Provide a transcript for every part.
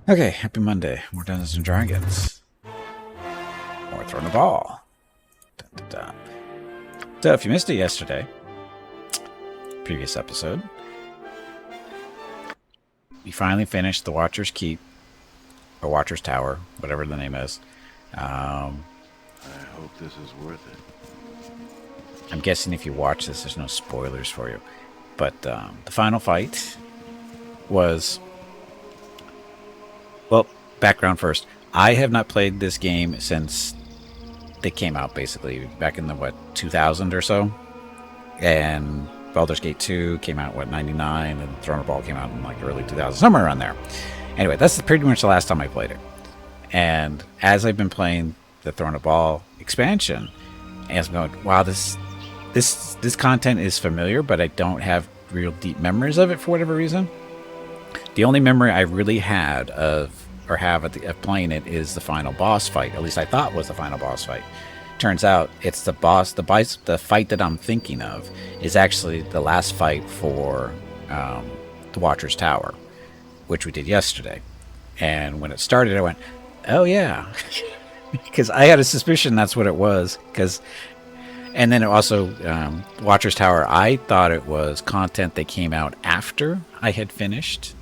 Okay, happy Monday. More Dungeons and Dragons. More throwing a ball. Dun, dun, dun. So, if you missed it yesterday, previous episode, we finally finished the Watcher's Keep, or Watcher's Tower, whatever the name is. Um, I hope this is worth it. I'm guessing if you watch this, there's no spoilers for you. But the final fight was. Well, background first. I have not played this game since they came out, basically, back in the, 2000 or so? And Baldur's Gate 2 came out, 99, and Throne of Ball came out in, early 2000, somewhere around there. Anyway, that's pretty much the last time I played it. And as I've been playing the Throne of Ball expansion, as I'm going, wow, this content is familiar, but I don't have real deep memories of it for whatever reason. The only memory I really had of playing it is the final boss fight. At least I thought was the final boss fight. Turns out it's the boss. The fight that I'm thinking of is actually the last fight for the Watcher's Tower, which we did yesterday. And when it started, I went, "Oh yeah," because I had a suspicion that's what it was. And then it also Watcher's Tower. I thought it was content that came out after I had finished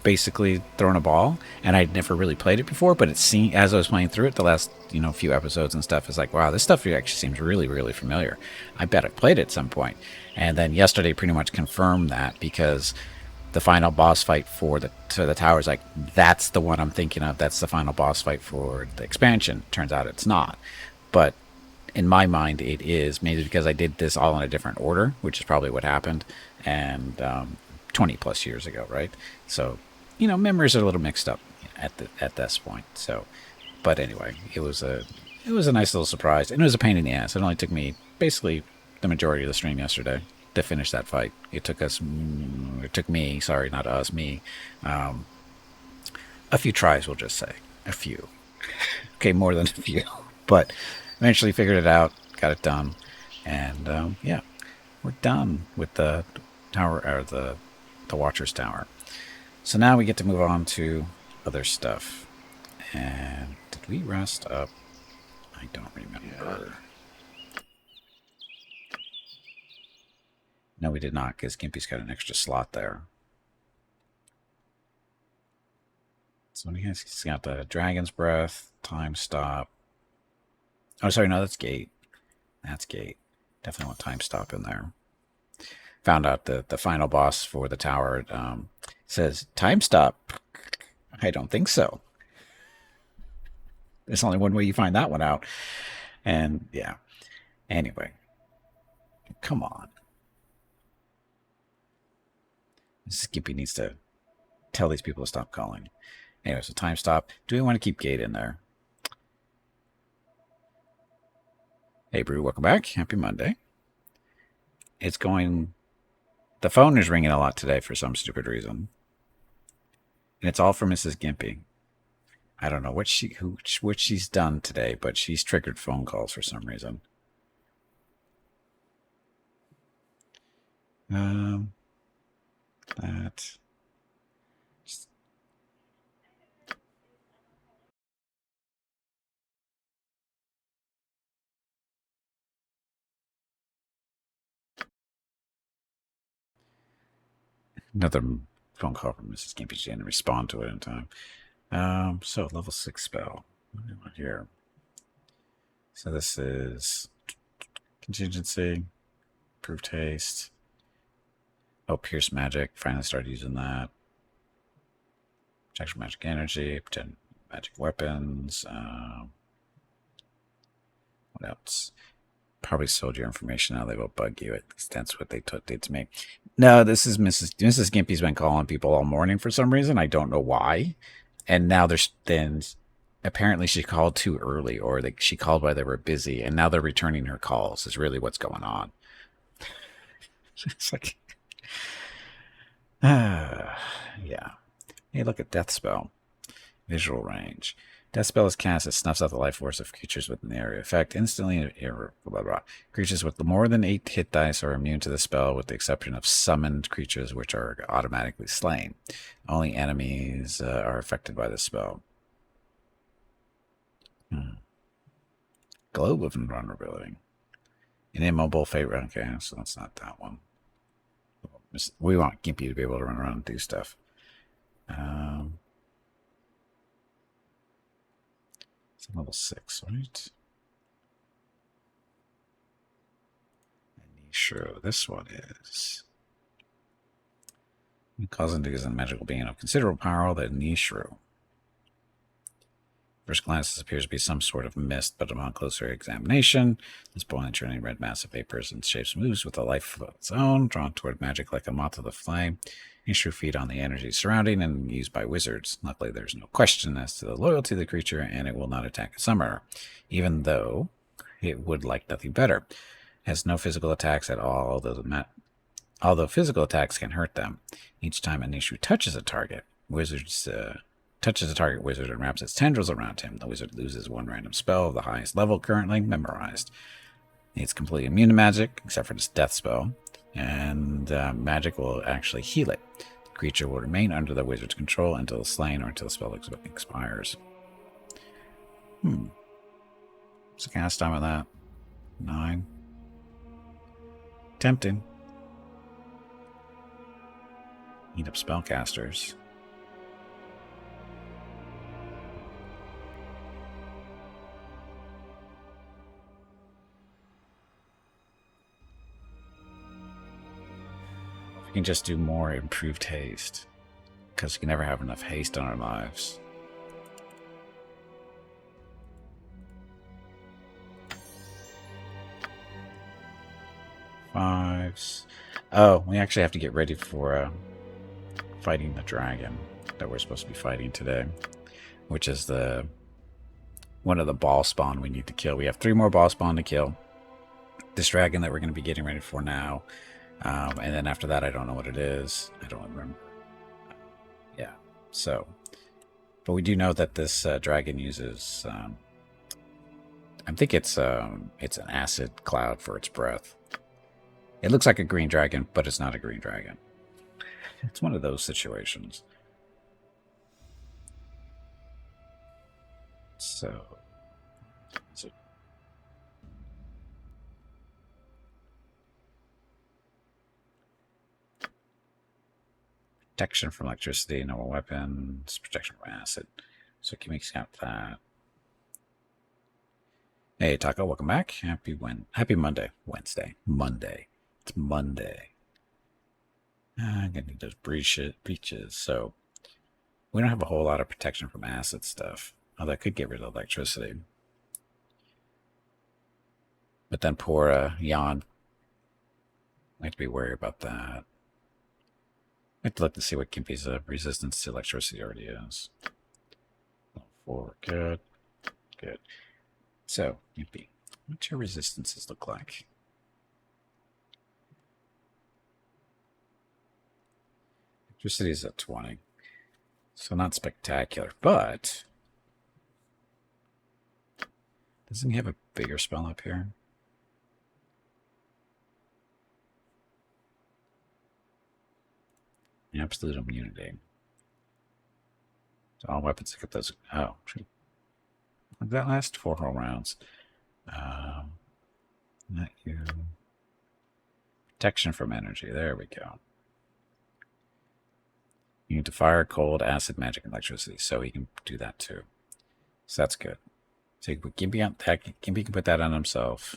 basically Throwing a Ball, and I'd never really played it before, but it seemed, as I was playing through it the last few episodes and stuff, it's like, wow, this stuff actually seems really, really familiar. I bet I played it at some point. And then yesterday pretty much confirmed that, because the final boss fight for the tower is like, that's the one I'm thinking of. That's the final boss fight for the expansion. Turns out it's not, but in my mind it is, maybe because I did this all in a different order, which is probably what happened. And 20 plus years ago, right? So memories are a little mixed up at this point. So, but anyway, it was a nice little surprise, and it was a pain in the ass. It only took me basically the majority of the stream yesterday to finish that fight. It took me, sorry, not us, me, a few tries, we'll just say, a few. Okay, more than a few, but eventually figured it out, got it done, and yeah, we're done with the tower, or the Watcher's Tower. So now we get to move on to other stuff. And did we rest up? I don't remember. Yeah. No, we did not, because Gimpy's got an extra slot there. So he's got the Dragon's Breath, Time Stop. Oh, sorry, no, that's Gate. That's Gate. Definitely want Time Stop in there. Found out the final boss for the tower says Time Stop. I don't think so. There's only one way you find that one out. And yeah. Anyway, come on. Gimpy needs to tell these people to stop calling. Anyway, so Time Stop. Do we want to keep Gate in there? Hey, Brew, welcome back. Happy Monday. It's going. The phone is ringing a lot today for some stupid reason. And it's all for Mrs. Gimpy. I don't know what she's done today, but she's triggered phone calls for some reason. That. Another phone call from Mrs. Gimpy. She didn't respond to it in time. So level 6 spell. What do we want here? So this is contingency, improved haste. Oh, pierce magic. Finally started using that. Protection magic energy. Pretend magic weapons. What else? Probably sold your information now. They will bug you. At least that's what they did to me. No, this is Mrs. Gimpy's been calling people all morning for some reason. I don't know why. And now apparently she called too early, or she called while they were busy, and now they're returning her calls. Is really what's going on. It's like, yeah. Hey, look at Death Spell. Visual range. Death spell is cast. It snuffs out the life force of creatures within the area. Effect instantly. Blah, blah, blah. Creatures with more than 8 hit dice are immune to the spell, with the exception of summoned creatures, which are automatically slain. Only enemies are affected by this spell. Globe of Invulnerability. An immobile fate. Okay, so that's not that one. We want Gimpy to be able to run around and do stuff. It's level 6, right? Sure, this one is. Causing is a magical being of considerable power, the Nishru. First glance, this appears to be some sort of mist, but upon closer examination, this boiling, churning red mass of vapors and shapes moves with a life of its own, drawn toward magic like a moth of the flame. Nishru feed on the energy surrounding and used by wizards. Luckily, there's no question as to the loyalty of the creature, and it will not attack a summoner, even though it would like nothing better. It has no physical attacks at all, although physical attacks can hurt them. Each time a Nishru touches a target, touches a target wizard and wraps its tendrils around him, the wizard loses one random spell of the highest level currently memorized. It's completely immune to magic, except for its death spell, and magic will actually heal it. The creature will remain under the wizard's control until it's slain or until the spell expires. What's the cast time of that? 9. Tempting. Eat up spellcasters. We can just do more improved haste, because we can never have enough haste on our lives. Fives. Oh, we actually have to get ready for fighting the dragon that we're supposed to be fighting today, which is one of the ball spawn we need to kill. We have 3 more ball spawn to kill. This dragon that we're going to be getting ready for now. And then after that, I don't know what it is. I don't remember. Yeah. So, but we do know that this dragon uses. I think it's an acid cloud for its breath. It looks like a green dragon, but it's not a green dragon. It's one of those situations. So, protection from electricity, normal weapons, protection from acid. So can we count that? Hey Taco, welcome back. Happy Monday. Monday. It's Monday. I'm gonna need those breaches. So we don't have a whole lot of protection from acid stuff. Although I could get rid of electricity. But then poor Jan. I have to be worried about that. I have to look to see what Gimpy's resistance to electricity already is. 4, good. Good. So, Gimpy, what's your resistances look like? Electricity is at 20. So not spectacular, but doesn't he have a bigger spell up here? Absolute immunity. So all weapons get those. Oh, shoot. Did that last 4 whole rounds? Not you. Protection from energy. There we go. You need to fire, cold, acid, magic, and electricity. So he can do that too. So that's good. So you put Gimpy on that. Gimpy can put that on himself.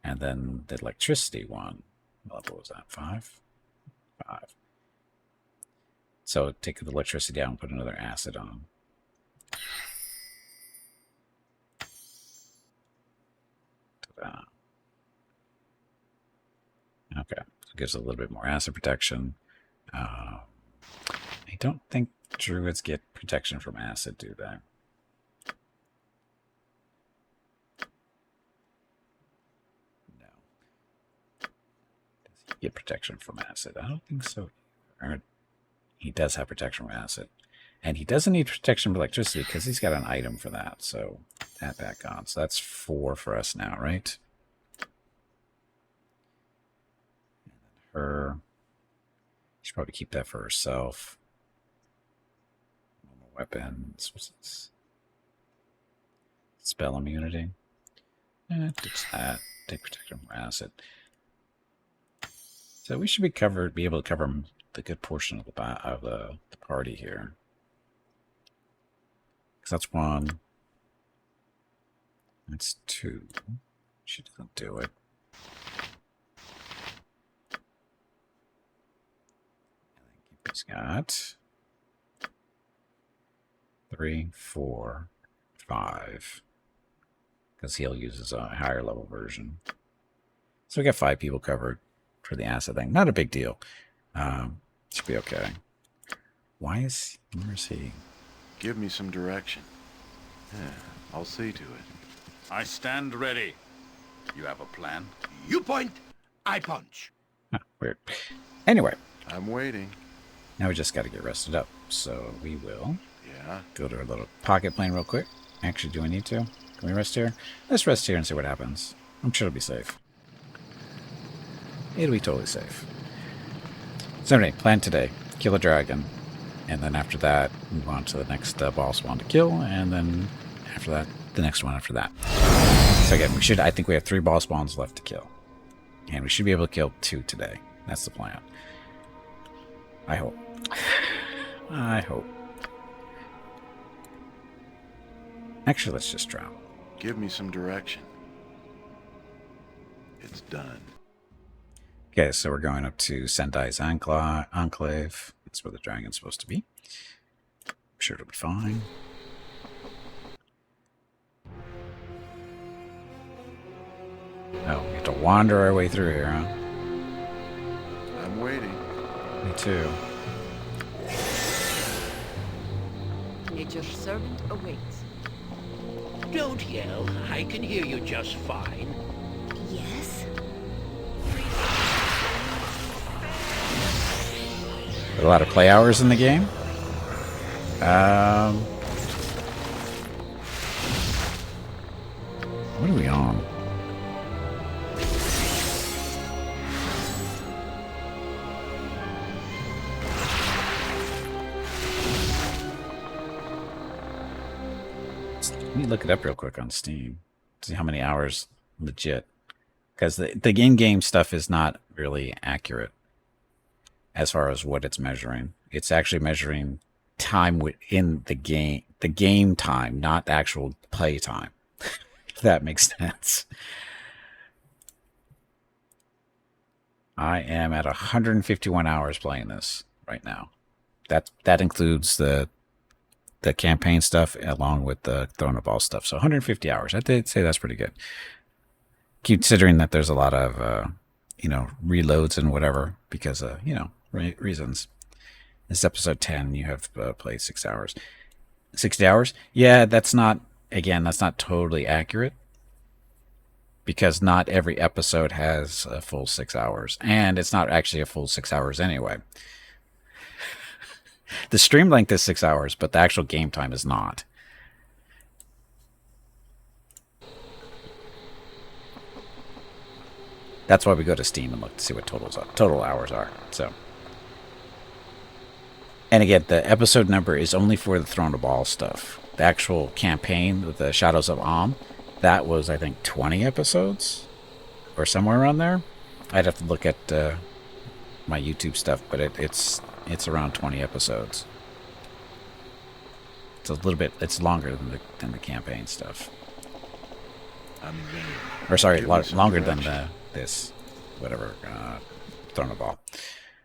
And then the electricity one. What level was that? 5? 5. So take the electricity out and put another acid on. Okay, so it gives a little bit more acid protection. I don't think druids get protection from acid, do they? No. Does he get protection from acid? I don't think so. Or he does have protection from acid. And he doesn't need protection from electricity because he's got an item for that. So that back on. So that's 4 for us now, right? Her. Should probably keep that for herself. Normal weapons. What's this? Spell immunity. Ditch that. Take protection from acid. So we should be able to cover the good portion of the party here. Because that's 1. That's 2. She doesn't do it. He's got 3, 4, 5. Because he'll use his higher level version. So we got 5 people covered for the acid thing. Not a big deal. Should be okay. Where is he? Give me some direction. Yeah, I'll see to it. I stand ready. You have a plan? You point, I punch. Huh, weird. Anyway. I'm waiting. Now we just got to get rested up. So we will Yeah? go to our little pocket plane real quick. Actually, do we need to? Can we rest here? Let's rest here and see what happens. I'm sure it'll be safe. It'll be totally safe. So anyway, plan today. Kill a dragon. And then after that, move on to the next boss one to kill. And then after that, the next one after that. So again, I think we have 3 boss spawns left to kill. And we should be able to kill 2 today. That's the plan. I hope. I hope. Actually, let's just drop. Give me some direction. It's done. Okay, so we're going up to Sendai's Enclave. That's where the dragon's supposed to be. I'm sure it'll be fine. Oh, we have to wander our way through here, huh? I'm waiting. Me too. Nature's servant awaits. Don't yell. I can hear you just fine. Yes? A lot of play hours in the game. What are we on? Let me look it up real quick on Steam. See how many hours legit. Because the in-game stuff is not really accurate as far as what it's measuring. It's actually measuring time within the game time, not actual play time. If that makes sense. I am at 151 hours playing this right now. That includes the campaign stuff along with the throwing a ball stuff. So 150 hours. I'd say that's pretty good. Considering that there's a lot of, reloads and whatever because, reasons. This episode 10, you have played 6 hours. 60 hours? Yeah, that's not totally accurate. Because not every episode has a full 6 hours. And it's not actually a full 6 hours anyway. The stream length is 6 hours, but the actual game time is not. That's why we go to Steam and look to see what total hours are. So, and again, the episode number is only for the Throne of Ball stuff. The actual campaign with the Shadows of Am, that was, I think, 20 episodes or somewhere around there. I'd have to look at my YouTube stuff, but it's around 20 episodes. It's a little bit. It's longer than the campaign stuff. I'm ready. Or sorry, Give me some longer than direction. this, whatever, Throne of Ball.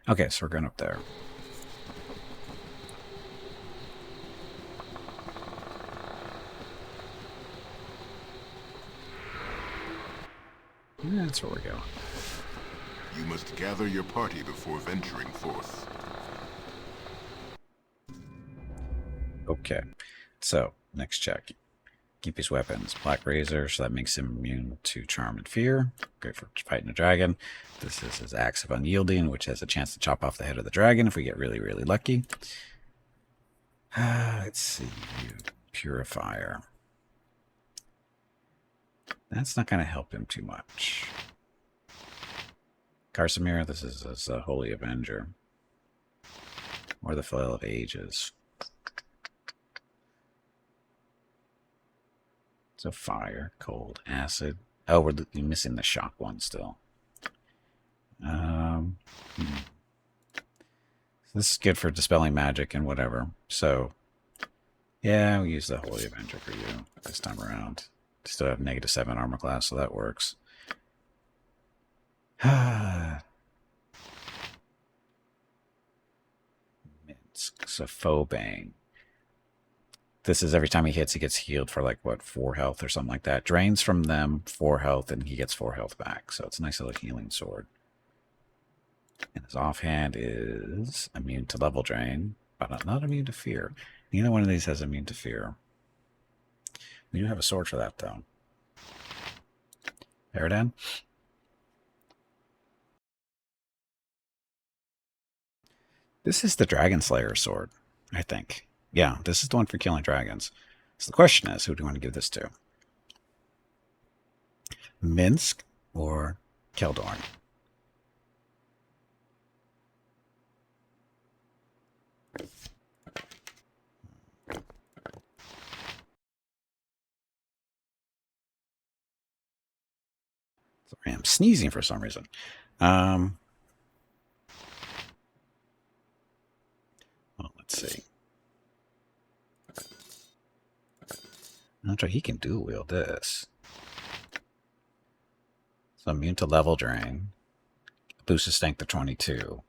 Okay, so we're going up there. Yeah, that's where we're going. You must gather your party before venturing forth. Okay, so next check. Gimpy's weapons. Black Razor, so that makes him immune to Charm and Fear. Great for fighting a dragon. This is his Axe of Unyielding, which has a chance to chop off the head of the dragon if we get really, really lucky. Let's see. Purifier. That's not going to help him too much. Karsamir, this is a Holy Avenger. Or the Flail of Ages. So fire, cold, acid. Oh, we're missing the shock one still. This is good for dispelling magic and whatever. So, yeah, we use the Holy Avenger for you this time around. Still have -7 armor class, so that works. Minsk. So Phobane. This is every time he hits, he gets healed for like, what, 4 health or something like that. Drains from them 4 health, and he gets 4 health back. So it's a nice little healing sword. And his offhand is immune to level drain, but not immune to fear. Neither one of these has immune to fear. We do have a sword for that, though. Paradan? This is the Dragon Slayer sword, I think. Yeah, this is the one for killing dragons. So the question is, who do you want to give this to? Minsk or Keldorn? Sorry, I'm sneezing for some reason. Well, let's see. Not sure he can dual wield this. So immune to level drain, boost his strength to 22,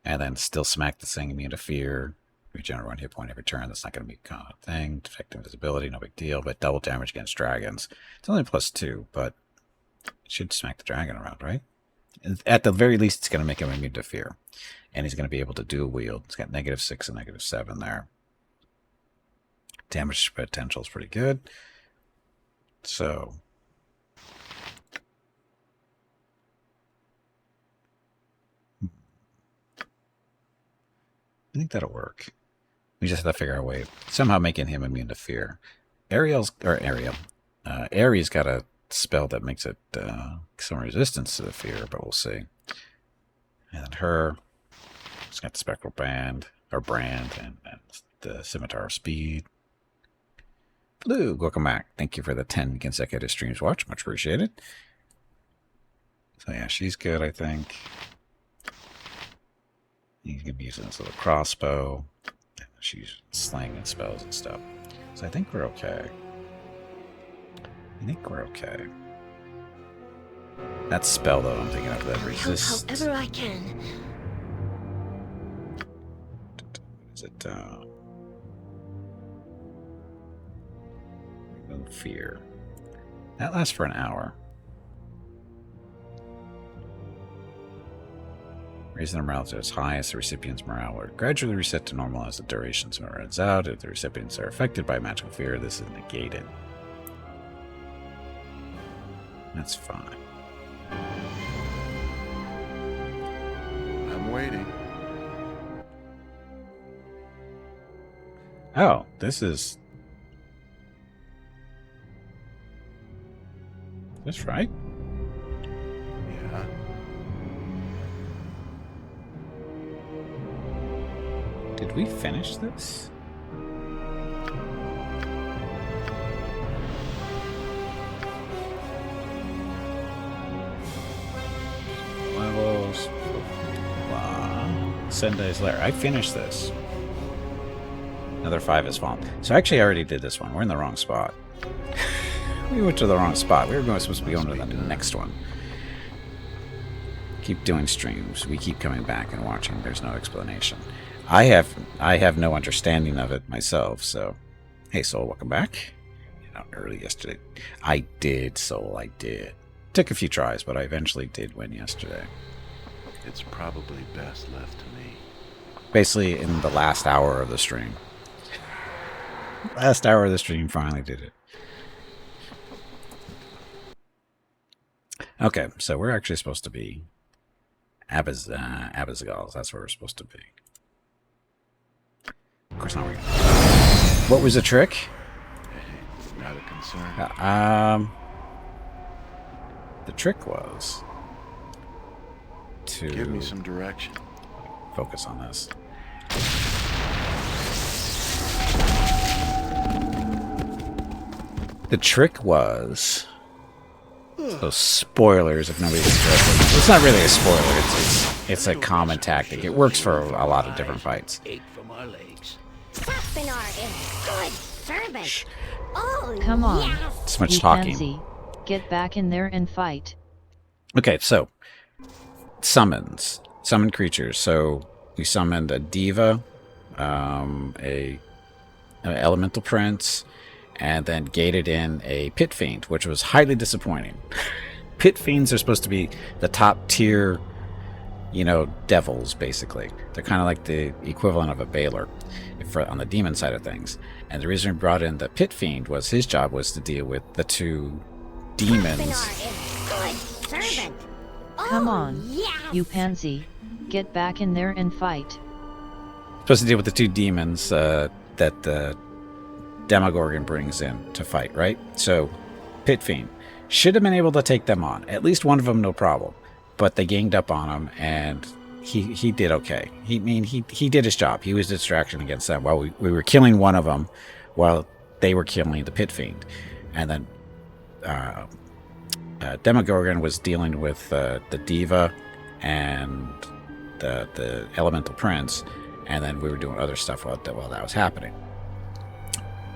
and then still smack the thing immune to fear. Regenerate 1 hit point every turn. That's not going to be kind of a thing. Defect invisibility, no big deal, but double damage against dragons. It's only +2, but it should smack the dragon around, right? At the very least, it's going to make him immune to fear. And he's going to be able to dual wield. It's got -6 and -7 there. Damage potential is pretty good. So I think that'll work. We just have to figure out a way of somehow making him immune to fear. Aries got a spell that makes it some resistance to the fear, but we'll see. And then her, she's got the spectral brand, and the scimitar of speed. Blue, welcome back. Thank you for the 10 consecutive streams watch. Much appreciated. So yeah, she's good, I think. He's going to be using this little crossbow. She's slanging spells and stuff. So I think we're okay. That spell, though, I'm thinking of the resist. However I can. Is it, remove fear. That lasts for an hour. Raising the morale to its highest, the recipient's morale will gradually reset to normal as the duration runs out. If the recipients are affected by magical fear, this is negated. That's fine. I'm waiting. Oh, this is... That's right. Yeah. Did we finish this? Levels. Sendai's Lair. I finished this. Another 5 has fallen. So actually I already did this one. We're in the wrong spot. We went to the wrong spot. We were supposed to be going to the next one. Keep doing streams. We keep coming back and watching. There's no explanation. I have no understanding of it myself, so... Hey, Soul, welcome back. Out early yesterday. I did, Soul, I did. Took a few tries, but I eventually did win yesterday. It's probably best left to me. Basically, in the last hour of the stream. Last hour of the stream, finally did it. Okay, so we're actually supposed to be... Abazagals, that's where we're supposed to be. course not. What was the trick? Not a concern. The trick was to Give me some direction. focus on this. The trick was those spoilers. If nobody's interested, it's not really a spoiler. It's a common tactic. It works for a lot of different fights. Ache from our legs. Saspinar is good servant. Oh, Come on. yes. It's much You talking. pansy. Get back in there and fight. Okay, so summon creatures. So we summoned a diva, an elemental prince, and then gated in a pit fiend, which was highly disappointing. Pit fiends are supposed to be the top tier, devils, basically. They're kind of like the equivalent of a Baldur on the demon side of things. And the reason we brought in the pit fiend was his job was to deal with the two demons. Saspinar is good servant. Come Oh, on. yes. You pansy. Get back in there and fight. Supposed to deal with the two demons that the Demogorgon brings in to fight, right? So, Pit Fiend should have been able to take them on. At least one of them, no problem. But they ganged up on him, and he did okay. He did his job. He was a distraction against them while we were killing one of them, while they were killing the Pit Fiend. And then Demogorgon was dealing with the Diva and the Elemental Prince, and then we were doing other stuff while that was happening.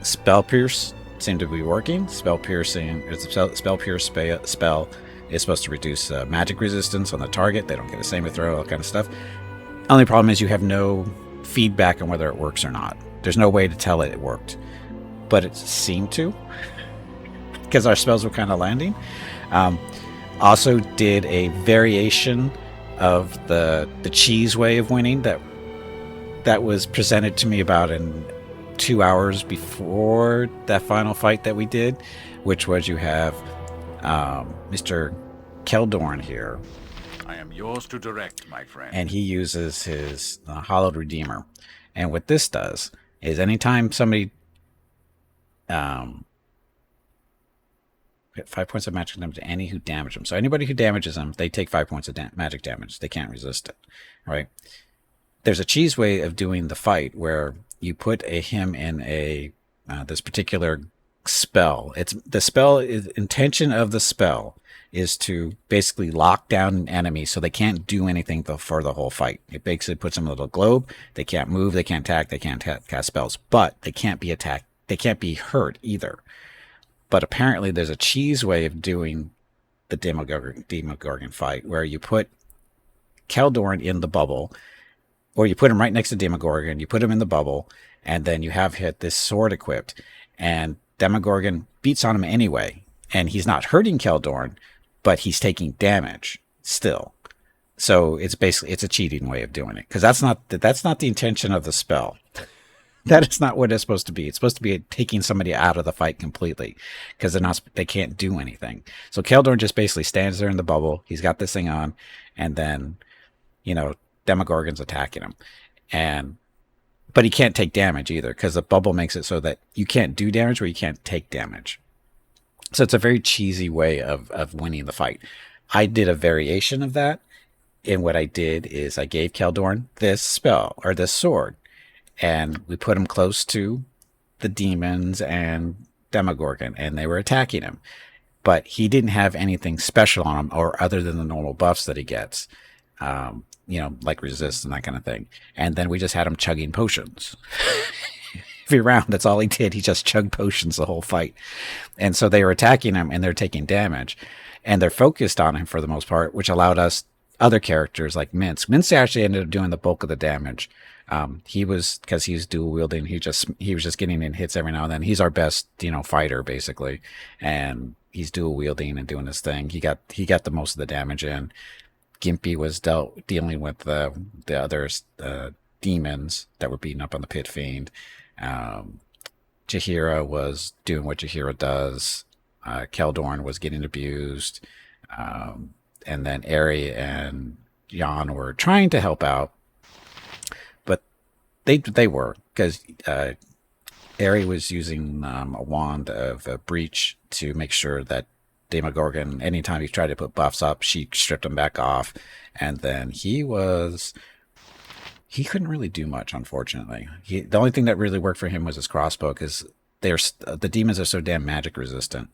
Spell Pierce seemed to be working. Spell Pierce spell is supposed to reduce magic resistance on the target. They don't get a saving throw, all kind of stuff. Only problem is you have no feedback on whether it works or not. There's no way to tell it worked, but it seemed to, because our spells were kind of landing. Also did a variation of the cheese way of winning that was presented to me about in 2 hours before that final fight that we did, which was you have Mr. Keldorn here, I am yours to direct, my friend. and he uses his Hallowed Redeemer. And what this does is anytime somebody get 5 points of magic damage to any who damage them. So anybody who damages them, they take 5 points of magic damage. They can't resist it, right? There's a cheese way of doing the fight where you put him in this particular spell. Intention of the spell is to basically lock down an enemy so they can't do anything for the whole fight. It basically puts them in a little globe. They can't move, they can't attack, they can't cast spells, but they can't be attacked. They can't be hurt either. But apparently there's a cheese way of doing the Demogorgon fight where you put Keldorn in the bubble, or you put him right next to Demogorgon, you put him in the bubble, and then you have this sword equipped, and Demogorgon beats on him anyway, and he's not hurting Keldorn, but he's taking damage still. So it's a cheating way of doing it, because that's not the intention of the spell. That is not what it's supposed to be. It's supposed to be taking somebody out of the fight completely, because they can't do anything. So Keldorn just basically stands there in the bubble. He's got this thing on, and then, Demogorgon's attacking him, but he can't take damage either, because the bubble makes it so that you can't do damage or you can't take damage. So it's a very cheesy way of winning the fight. I did a variation of that, and what I did is I gave Keldorn this spell, or this sword, and we put him close to the demons and Demogorgon, and they were attacking him. But he didn't have anything special on him, or other than the normal buffs that he gets, like resist and that kind of thing. And then we just had him chugging potions. Every round, that's all he did. He just chugged potions the whole fight. And so they were attacking him, and they're taking damage. And they're focused on him for the most part, which allowed us other characters like Mince. Mince actually ended up doing the bulk of the damage. Because he's dual wielding, he was just getting in hits every now and then. He's our best, fighter basically, and he's dual wielding and doing his thing. He got the most of the damage in. Gimpy was dealing with the other demons that were beating up on the Pit Fiend. Jaheira was doing what Jaheira does. Keldorn was getting abused, and then Eri and Jan were trying to help out. They were, because Aerie was using a wand of breach to make sure that Demogorgon, anytime he tried to put buffs up, she stripped him back off, and then he couldn't really do much, unfortunately. The only thing that really worked for him was his crossbow, because the demons are so damn magic resistant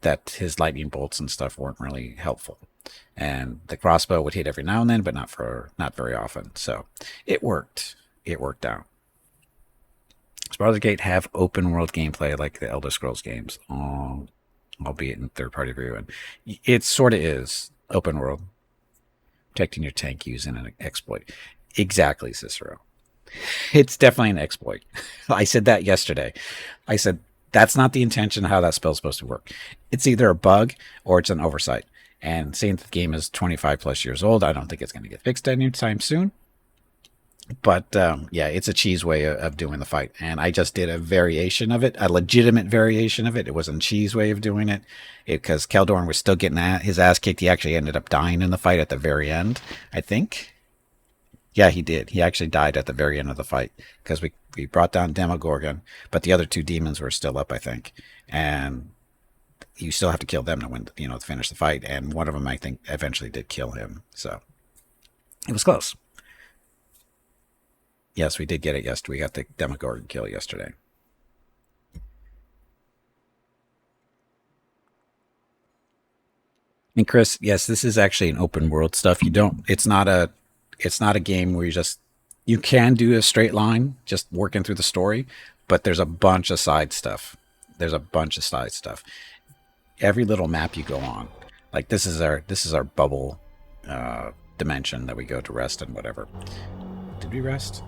that his lightning bolts and stuff weren't really helpful. And the crossbow would hit every now and then, but not very often. So it worked. It worked out. Baldur's Gate have open world gameplay like the Elder Scrolls games, albeit in third party view, and it sort of is open world, protecting your tank using an exploit. Exactly, Cicero. It's definitely an exploit. I said that yesterday. I said that's not the intention of how that spell's supposed to work. It's either a bug or it's an oversight. And seeing that the game is 25 plus years old, I don't think it's going to get fixed anytime soon. But yeah, it's a cheese way of doing the fight. And I just did a variation of it, a legitimate variation of it. It wasn't a cheese way of doing it, because Keldorn was still getting his ass kicked. He actually ended up dying in the fight at the very end, I think. Yeah, he did. He actually died at the very end of the fight, because we brought down Demogorgon, but the other two demons were still up, I think. And you still have to kill them to win, to finish the fight. And one of them, I think, eventually did kill him. So it was close. Yes, we did get it yesterday. We got the Demogorgon kill yesterday. And Chris, yes, this is actually an open world stuff. It's not a game where you can do a straight line, just working through the story, but there's a bunch of side stuff. Every little map you go on, like this is our bubble dimension that we go to rest and whatever. Did we rest?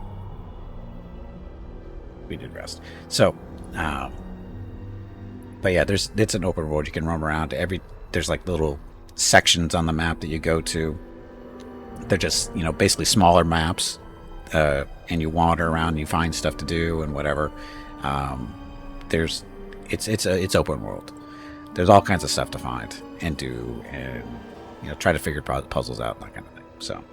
We did rest. So, but yeah, it's an open world. You can roam around. There's like little sections on the map that you go to. They're just basically smaller maps, and you wander around and you find stuff to do and whatever. It's open world. There's all kinds of stuff to find and do, and try to figure puzzles out, that kind of thing. So.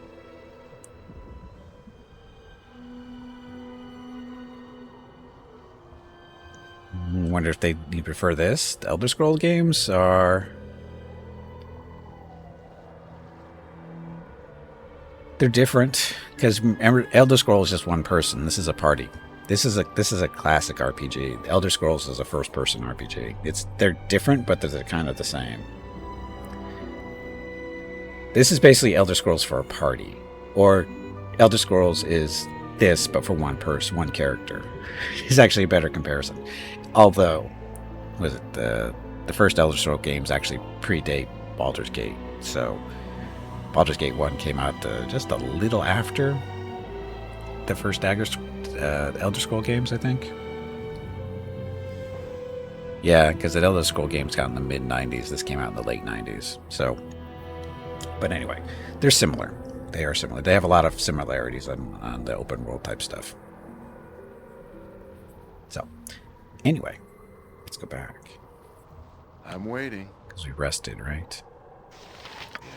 Wonder if you prefer this. The Elder Scroll games are... They're different, because remember, Elder Scrolls is just one person. This is a party. This is a classic RPG. Elder Scrolls is a first-person RPG. They're different, but they're kind of the same. This is basically Elder Scrolls for a party, or Elder Scrolls is this, but for one person, one character. It's actually a better comparison. Although, the first Elder Scrolls games actually predate Baldur's Gate, so Baldur's Gate 1 came out just a little after the first Elder Scrolls games, I think. Yeah, because the Elder Scrolls games got in the mid-90s. This came out in the late 90s. So, but anyway, they're similar. They are similar. They have a lot of similarities on the open world type stuff. So, anyway, let's go back. I'm waiting. Because we rested, right?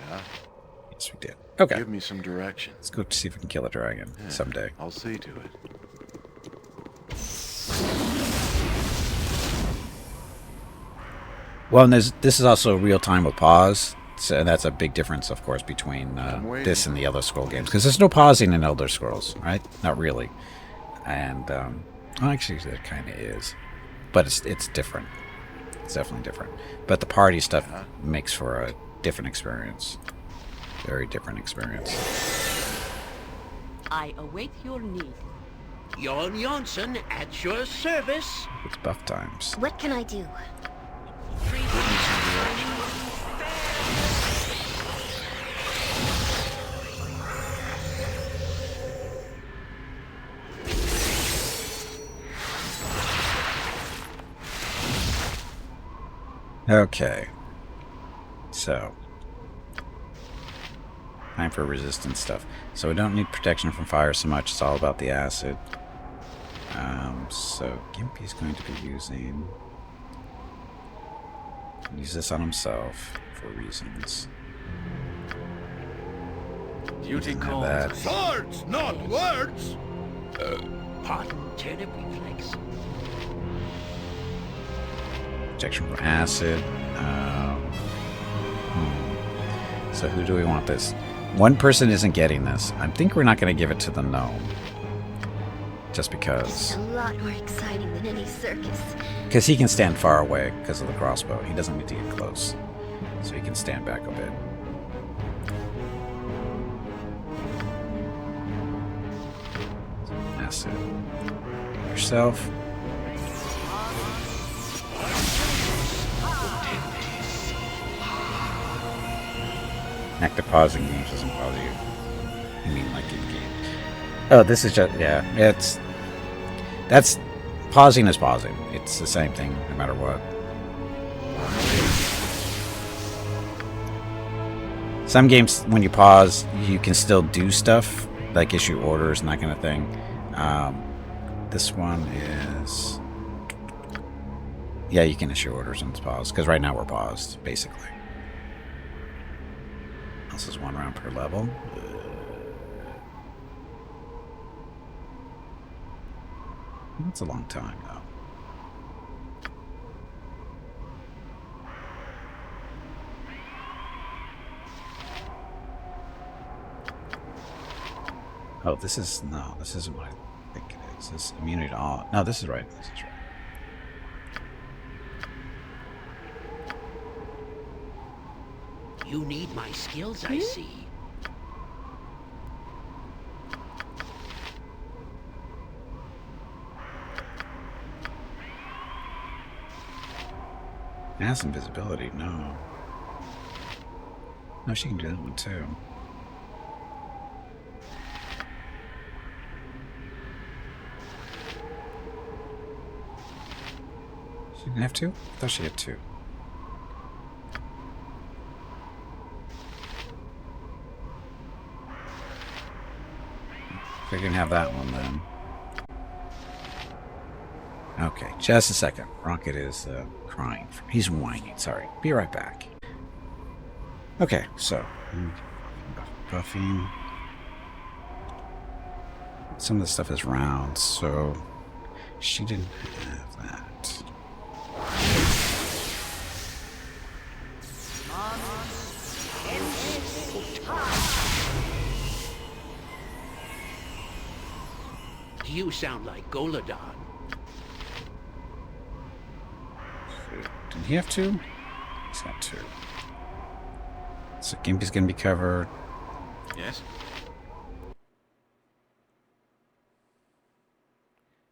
Yeah. Yes, we did. Okay. Give me some direction. Let's go see if we can kill a dragon someday. I'll see to it. Well, and this is also real time with pause, so, and that's a big difference, of course, between this and the Elder Scrolls games, because there's no pausing in Elder Scrolls, right? Not really. And well, actually, it kind of is, but it's different. It's definitely different. But the party stuff makes for a different experience. Very different experience. I await your need. Jon Jonsson at your service. It's buff times. What can I do? Okay. So. Time for resistance stuff. So we don't need protection from fire so much. It's all about the acid. So Gimpy's going to be use this on himself for reasons. Duty Doesn't have calls. that. Swords, not words. Pardon, turnip reflex. Protection from acid. So who do we want this? One person isn't getting this. I think we're not going to give it to the gnome. Just because. It's a lot more exciting than any circus. Because he can stand far away because of the crossbow. He doesn't need to get close. So he can stand back a bit. Acid. Yourself. Active pausing games doesn't bother you. You mean like in game? Oh, this is just, yeah, that's, pausing is pausing. It's the same thing no matter what. Some games, when you pause, you can still do stuff, like issue orders and that kind of thing. This one is, yeah, you can issue orders and pause, because right now we're paused, basically. This is 1 round per level. That's a long time, though. Oh, this is... No, this isn't what I think it is. This is immunity to all... No, this is right. This is right. You need my skills, I see. Mass invisibility, no. No, she can do that one too. She didn't have to? I thought she had 2. We can have that one then. Okay, just a second. Rocket is crying. He's whining. Sorry. Be right back. Okay, so buffing. Some of the stuff is round, so she didn't have that. You sound like Goladon. Did he have 2? He's got 2. So Gimpy's gonna be covered. Yes?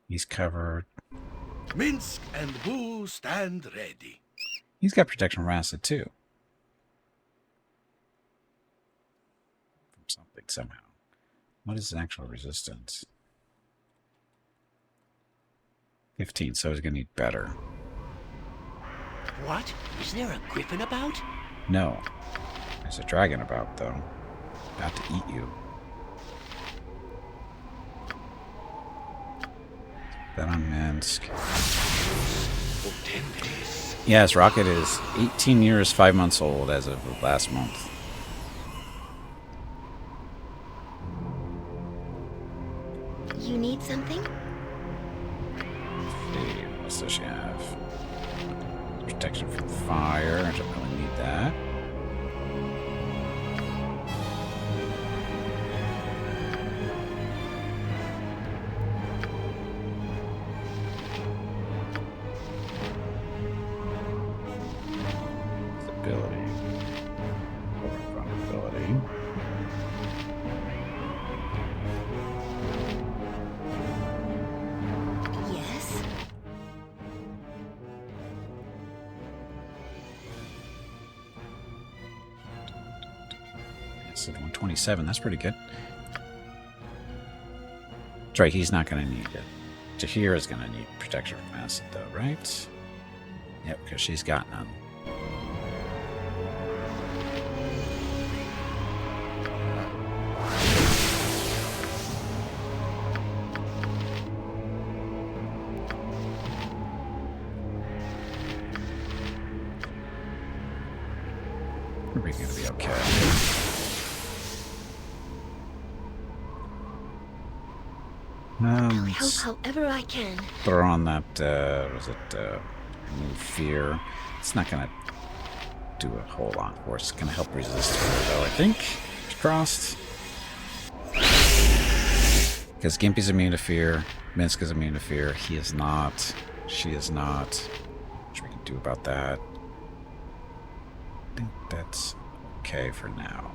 He's covered. Minsk and Boo stand ready. He's got protection from acid too. From something somehow. What is the actual resistance? 15, so he's gonna need better. What? Is there a griffin about? No. There's a dragon about, though. About to eat you. That on Minsk. Yes, Rocket is 18 years, 5 months old as of last month. You need something? Okay, what else does she have? Protection from fire. I don't really need that. Stability. Vulnerability. Yes. It's at 127. That's pretty good. That's right. He's not going to need it. Jahir is going to need protection from acid, though, right? Yep, because she's got none. We're going to be okay. I'll help Let's however I can. throw on that, was it, remove fear. It's not gonna do a whole lot for us. It's gonna help resist her, though, I think. It's crossed. Because Gimpy's immune to fear. Minsk is immune to fear. He is not. She is not. What we can do about that? I think that's okay for now.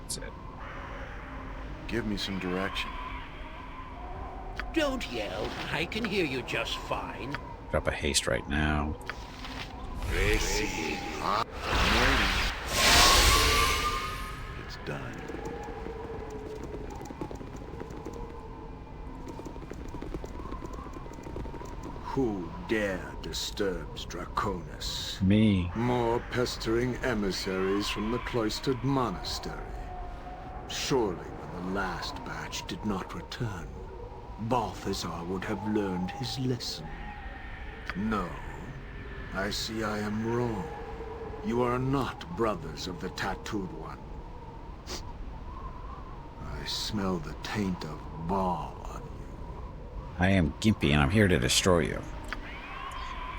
That's it. Give me some direction. Don't yell. I can hear you just fine. Drop a haste right now. I'm waiting. It's done. Who dare disturbs Draconis? Me. More pestering emissaries from the cloistered monastery. Surely when the last batch did not return, Balthazar would have learned his lesson. No, I see I am wrong. You are not brothers of the Tattooed One. I smell the taint of Bhaal on you. I am Gimpy, and I'm here to destroy you.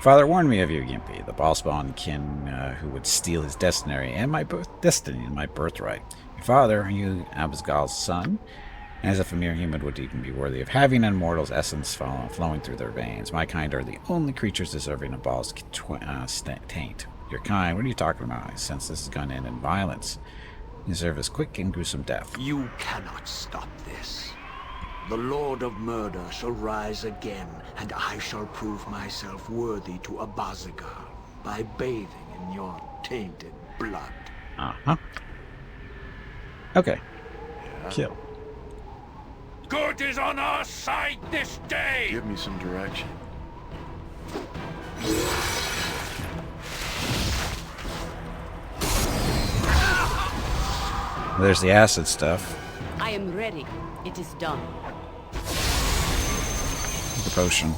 Father warned me of you, Gimpy, the Bhaalspawn kin who would steal his destiny and my birthright. Your father, are you Abasgal's son? As if a mere human would even be worthy of having an immortal's essence flowing through their veins. My kind are the only creatures deserving of Bhaal's taint. Your kind? What are you talking about? I sense this has gone in violence. You deserve his quick and gruesome death. You cannot stop this. The Lord of Murder shall rise again, and I shall prove myself worthy to Abasgal by bathing in your tainted blood. Uh-huh. Okay. Kill. Good is on our side this day! Give me some direction. There's the acid stuff. I am ready. It is done. The potion.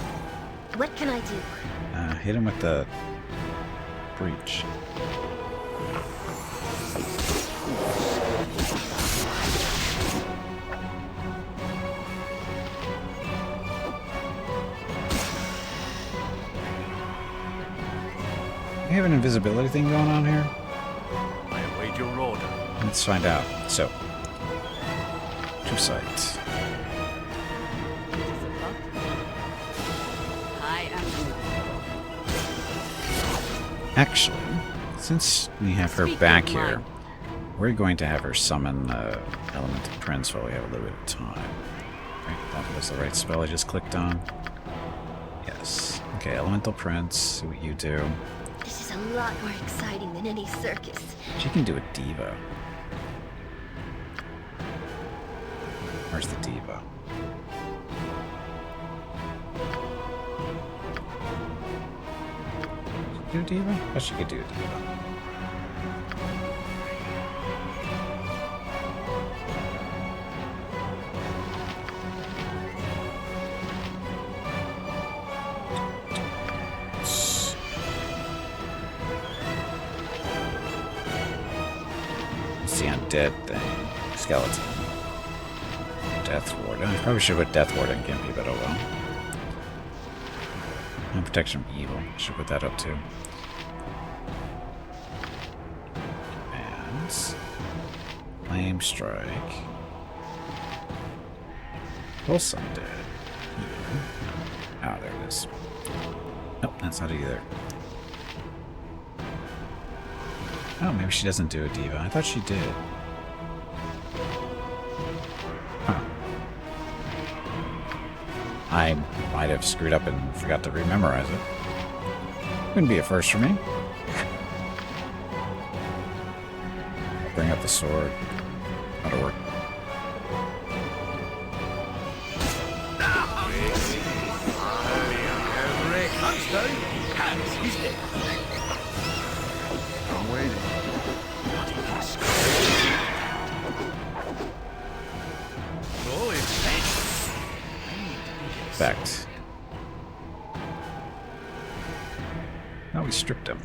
What can I do? Hit him with the breach. We have an invisibility thing going on here? I await your order. Let's find out. So, true sight. I am. Actually, since we have her Speak back your here, mind. we're going to have her summon the Elemental Prince while we have a little bit of time. Right, that was the right spell I just clicked on. Yes. Okay, Elemental Prince, see what you do. This is a lot more exciting than any circus. She can do a diva. Where's the diva? Do a diva? I thought she could do a diva. It's the undead thing. Skeleton. Death Ward. I probably should put Death Ward on Gimpy, but oh well. And Protection from Evil. Should put that up too. And Flame Strike. Pulse Undead. Ah, there it is. Nope, that's not either. Oh, maybe she doesn't do a diva. I thought she did. Huh. I might have screwed up and forgot to rememorize it. Wouldn't be a first for me. Bring up the sword. That'll work. I'm waiting. Fact. Oh, we stripped him.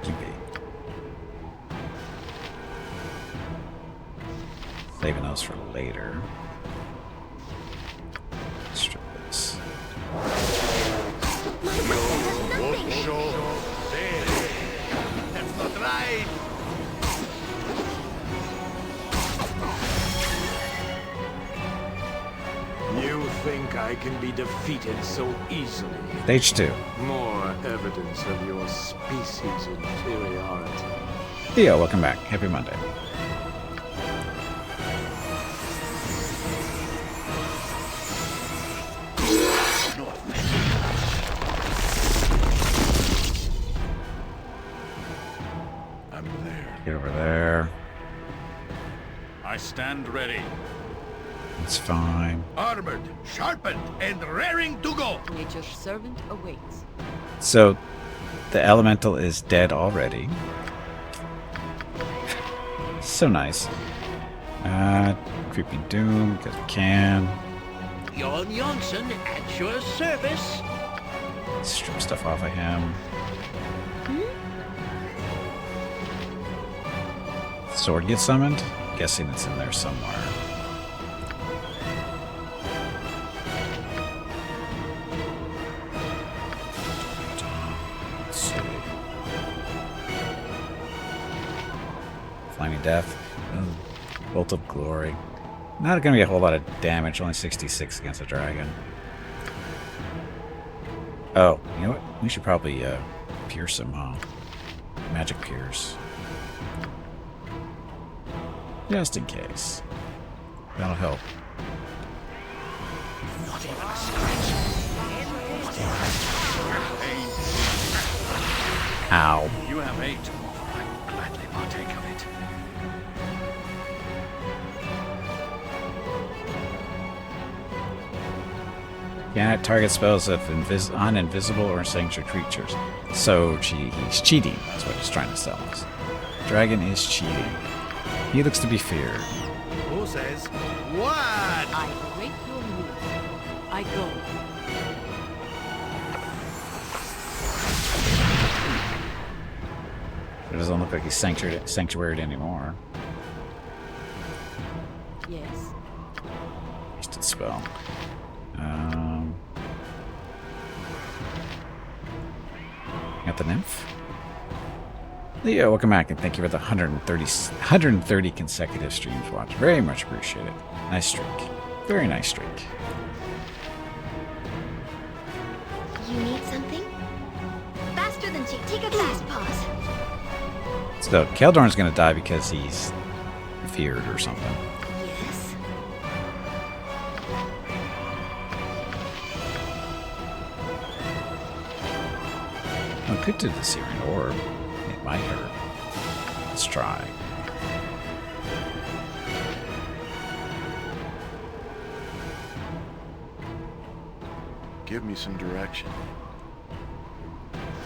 Gimpy. Saving those for later. Strip this. That's not right. You think I can be defeated so easily? Stage 2. More evidence of your species' inferiority. Theo, welcome back. Happy Monday. I'm there. Get over there. I stand ready. It's fine. Armored, sharpened, and raring to go. Nature's servant awaits. So, the elemental is dead already. So nice. Creeping Doom, because we can. Jon Johnson at your service. Strip stuff off of him. Sword gets summoned? Guessing it's in there somewhere. Let's see. Flaming Death. Bolt of Glory. Not going to be a whole lot of damage, only 66 against a dragon. Oh, you know what? We should probably pierce him, huh? Magic Pierce. Just in case. That'll help. Not even a scratch. Ow. You have 8. I gladly partake of it. Cannot target spells of on invisible or sanctuary creatures. So he's cheating. That's what he's trying to sell us. Dragon is cheating. He looks to be feared. Who says what? I break your move. I go. It doesn't look like he's sanctuaried anymore. Yes. Wasted spell. Got the nymph. Leo, welcome back, and thank you for the 130 consecutive streams watched. Very much appreciate it. Nice streak. Very nice streak. You need something? Faster than take a fast pause. So, Keldorn's gonna die because he's feared or something. Yes. I could do the Searing Orb. It might hurt. Let's try. Give me some direction.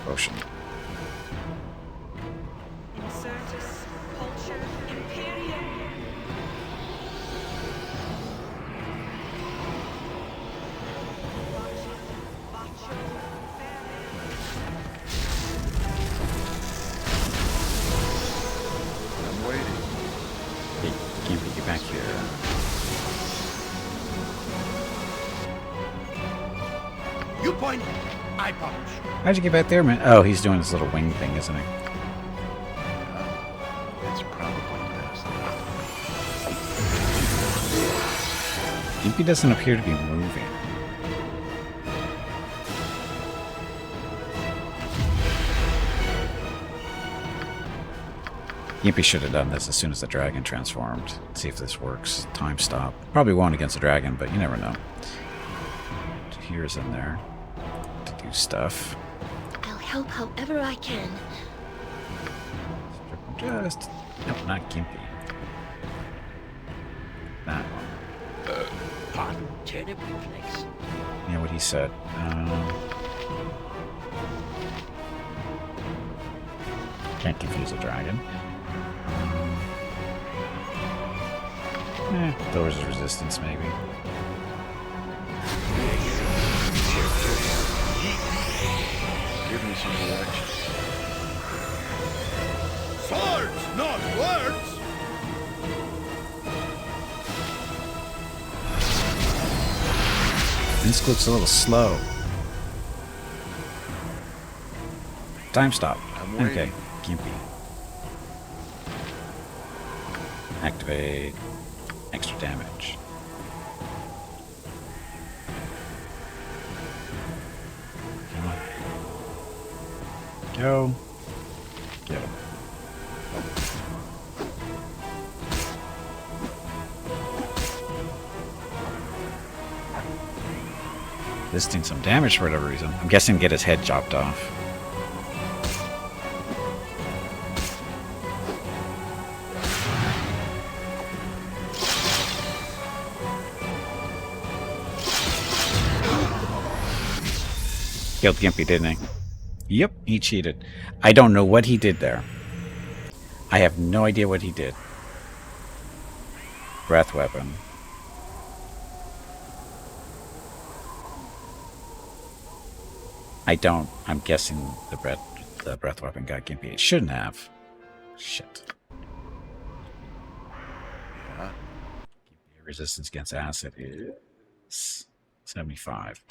Potion. Insurtus, culture, imperium. I'm waiting. Hey, Gimpy, get back here. You point, I punch. How'd you get back there, man? Oh, he's doing his little wing thing, isn't he? It's probably best. Gimpy doesn't appear to be moving. Gimpy should have done this as soon as the dragon transformed. See if this works. Time stop. Probably won't against a dragon, but you never know. Here's in there to do stuff. I'll help however I can. Just... No, not Gimpy. That one. Pardon, turnip reflex. Yeah, what he said. Can't confuse a dragon. Lowers his resistance, maybe. Give me some direction. Swords, not words. This looks a little slow. Time stop. I'm waiting. Okay, Gimpy. Activate extra damage. Come on. Go. Get him. This doing some damage for whatever reason. I'm guessing get his head chopped off. Killed Gimpy, didn't he? Yep, he cheated. I don't know what he did there. I have no idea what he did. Breath weapon. I'm guessing the breath weapon got Gimpy. It shouldn't have. Shit. Yeah. Gimpy resistance against acid is 75.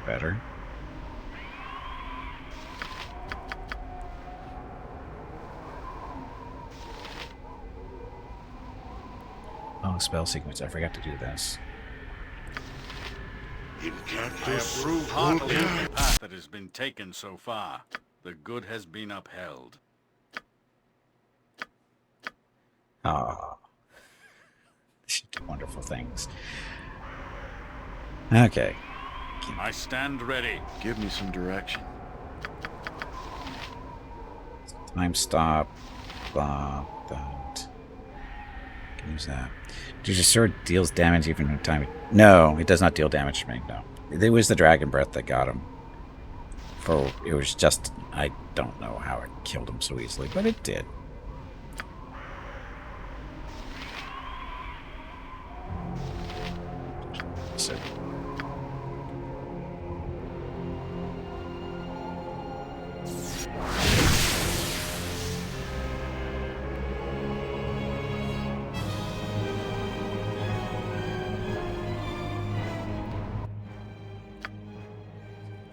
Better. Oh, spell sequence. I forgot to do this. I approve heartily of the path that has been taken so far. The good has been upheld. Ah. They should do wonderful things. Okay. I stand ready. Give me some direction. Time stop. Blah. That. Can use that. Does your sword deals damage even when time? No, it does not deal damage to me. No, it was the dragon breath that got him. It was just, I don't know how it killed him so easily, but it did. So.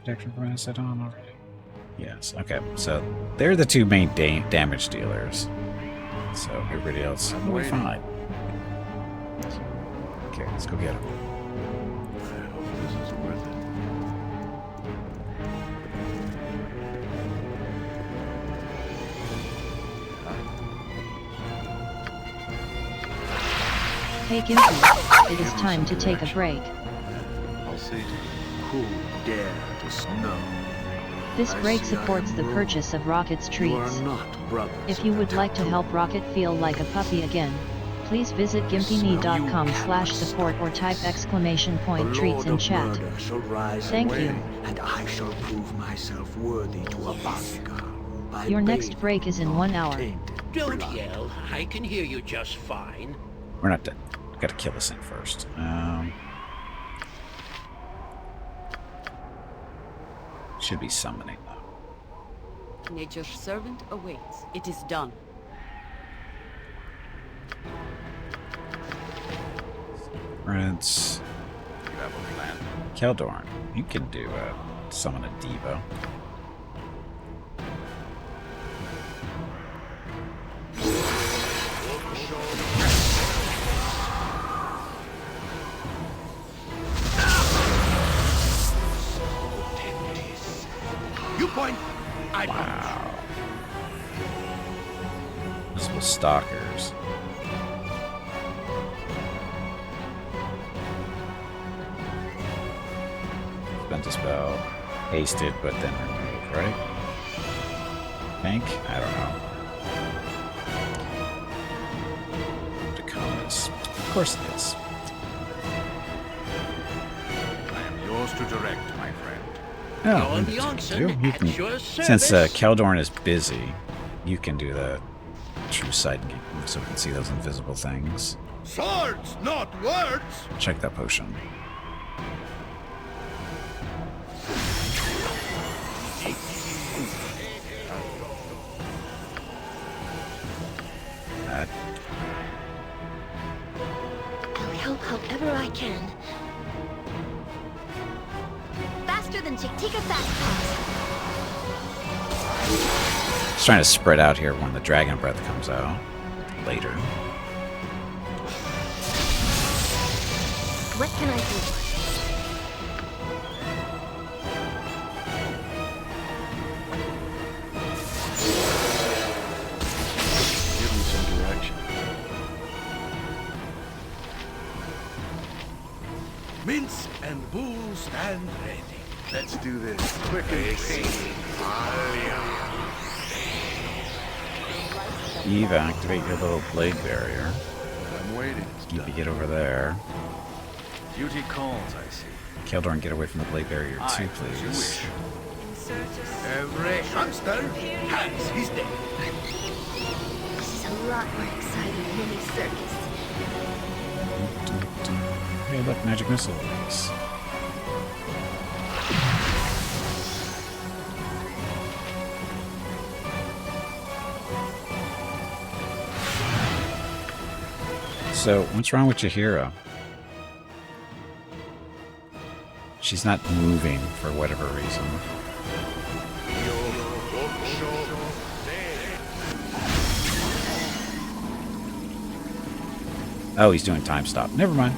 Protection from acid on already. Yes, okay. So they're the two main damage dealers. So everybody else will be fine. Okay, let's go get him. I hope this is worth it. Hey Gimpy, it is time to take a break. I'll see. Who dare to snow? This I break see I supports am the rude. purchase of Rocket's You are treats. not brothers. If you would like to help Rocket feel like a puppy again, please visit gimpyknee.com/support or type !treats in chat. Shall rise Thank away, you. and I shall prove myself worthy to a bodyguard. by Your next bathing break is in 1 hour. tainted Don't blood. yell. I can hear you just fine. We're not dead. Gotta kill this thing first. Should be summoning though. Nature's servant awaits. It is done. Prince. You have a plan? Keldorn. You can do summon a Devo. You point. I punch. Wow. Visible stalkers. Spent a spell. Hasted, but then removed, right? Think? I don't know. Dakotas. Of course it is. I am yours to direct, my friend. Oh, John you Johnson can- at your since service. Keldorn is busy, you can do the true sight and so we can see those invisible things. Swords, not words! Check that potion. That I'll help however I can. Faster than Chick. Take a fast pause. Just trying to spread out here when the dragon breath comes out later. What can I do? Give me some direction. Mince and Bull stand ready. Let's do this. Quick and clean. Eve, activate your little blade barrier. I'm waiting. Gimpy, get over there. Duty calls, I see. Keldorn, get away from the blade barrier too, Aye, as you please. wish. Insurtus. Every hamster has his day. This is a lot more exciting than any circus. Hey, look, magic missiles. So, what's wrong with Chihiro? She's not moving for whatever reason. Oh, he's doing time stop. Never mind.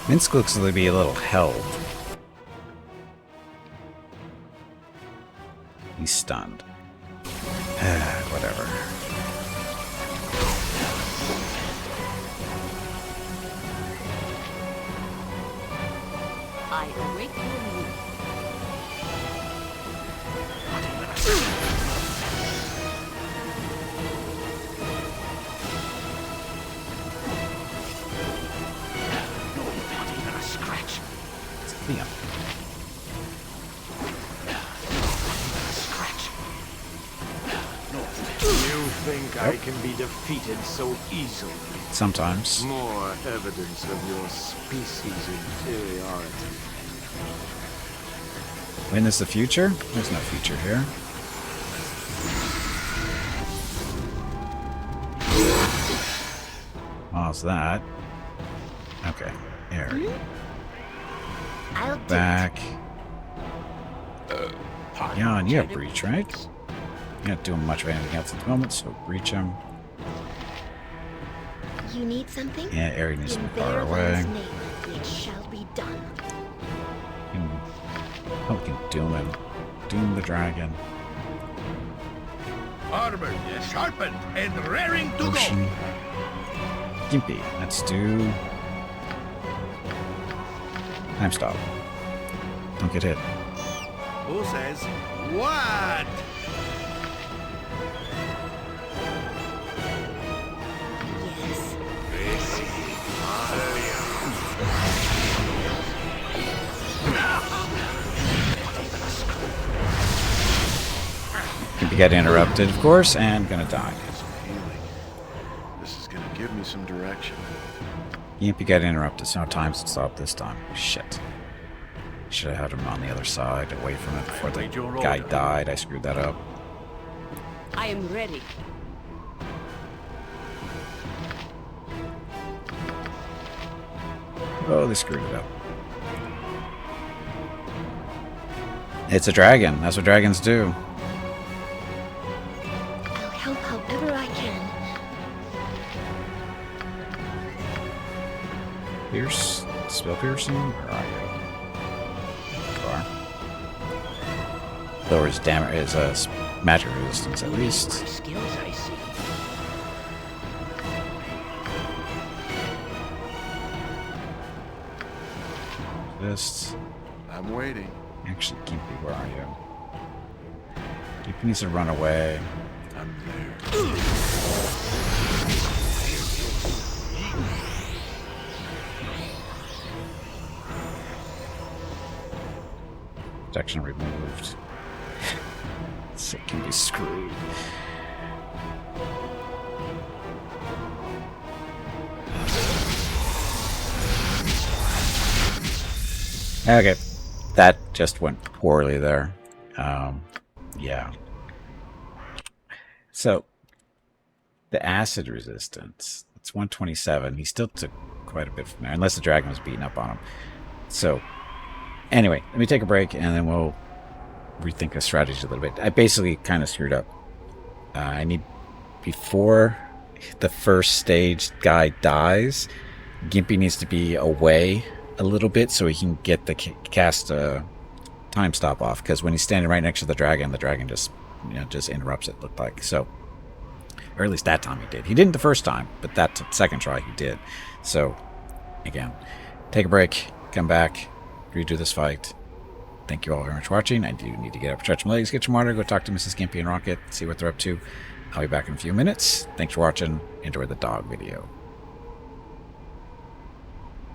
Minsk looks to be a little held. He's stunned. Whatever. I await your move. Liam. You think I can be defeated so easily? Sometimes. More evidence of your species' inferiority. Witness the future? There's no future here. How's that? Okay. There. I'll do Back. Jan, you have breach, right? You're not doing much of anything else at the moment, so breach him. it. You need something? Yeah, Eri needs to In be far away. Bearland's name, it shall be done. Oh, we can doom him. Doom the dragon. Armored, sharpened, and raring to Ocean. go. Gimpy, let's do... Time stop. Don't get hit. Who says what? Yes. Gimpy got interrupted, of course, and gonna die. Some healing. This is gonna give me some direction. Gimpy got interrupted, so no time stop this time. Shit. Should have had him on the other side, away from it before the guy died. I screwed that up. I am ready. Oh, they screwed it up. It's a dragon. That's what dragons do. I'll help however I can. Pierce? Spell piercing? Where are you? There you are. Lowers damage, is magic resistance at least. My skills, I see. This. I'm waiting. Actually, Gimpy, where are you? Gimpy needs to run away. I'm there. Protection removed. So it can be screwed. Okay. that just went poorly there. Yeah. So, the acid resistance, it's 127. He still took quite a bit from there, unless the dragon was beating up on him. So, anyway, let me take a break, and then we'll rethink the strategy a little bit. I basically kind of screwed up. I need, before the first stage guy dies, Gimpy needs to be away a little bit so he can get the cast time stop off, because when he's standing right next to the dragon just, you know, just interrupts it, looked like. So, or at least that time he did. He didn't the first time, but that second try he did. So, again, take a break, come back, redo this fight. Thank you all very much for watching. I do need to get up, stretch my legs, get some water, go talk to Mrs. Gimpy and Rocket, see what they're up to. I'll be back in a few minutes. Thanks for watching. Enjoy the dog video.